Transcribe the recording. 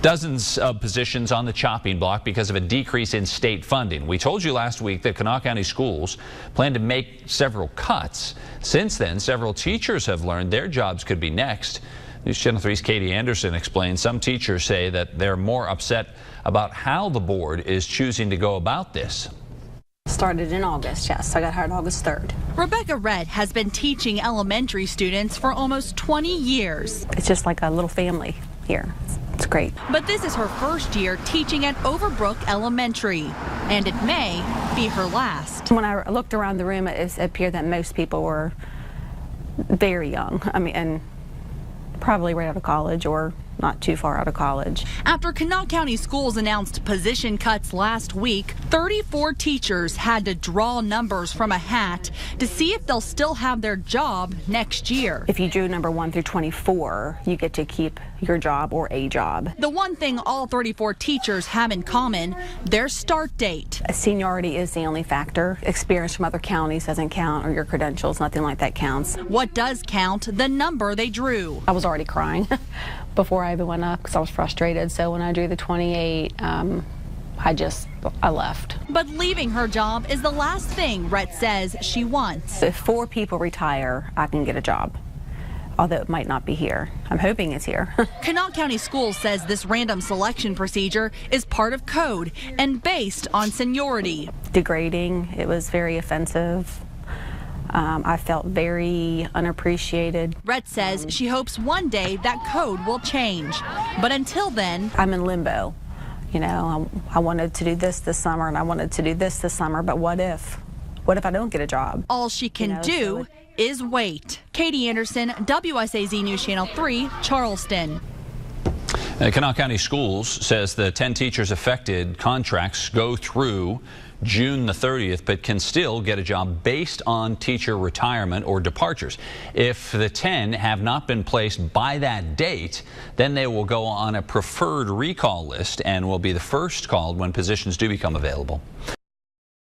Dozens of positions on the chopping block because of a decrease in state funding. We told you last week that Kanawha County schools plan to make several cuts. Since then, several teachers have learned their jobs could be next. News Channel 3's Katy explains some teachers say that they're more upset about how the board is choosing to go about this. Started in August, yes. I got hired August 3rd. Rebecca Redd has been teaching elementary students for almost 20 years. It's just like a little family here. It's great. But this is her first year teaching at Overbrook Elementary, and it may be her last. When I looked around the room, it appeared that most people were very young. I mean, and probably right out of college or not too far out of college. After Kanawha County schools announced position cuts last week, 34 teachers had to draw numbers from a hat to see if they'll still have their job next year. If you drew number 1 through 24, you get to keep your job or a job. The one thing all 34 teachers have in common, their start date. Seniority is the only factor. Experience from other counties doesn't count, or your credentials, nothing like that counts. What does count? The number they drew. I was already crying before I even went up because I was frustrated. So when I drew the 28, I left. But leaving her job is the last thing Rhett says she wants. If 4 people retire, I can get a job, although it might not be here. I'm hoping it's here. Kanawha County Schools says this random selection procedure is part of code and based on seniority. Degrading. It was very offensive. I felt very unappreciated. Rhett says she hopes one day that code will change. But until then, I'm in limbo. You know, I wanted to do this summer and I wanted to do this summer, but what if? What if I don't get a job? All she can do is wait. Katy Anderson, WSAZ News Channel 3, Charleston. Kanawha County Schools says the 10 teachers affected contracts go through June the 30th, but can still get a job based on teacher retirement or departures. If the 10 have not been placed by that date, then they will go on a preferred recall list and will be the first called when positions do become available.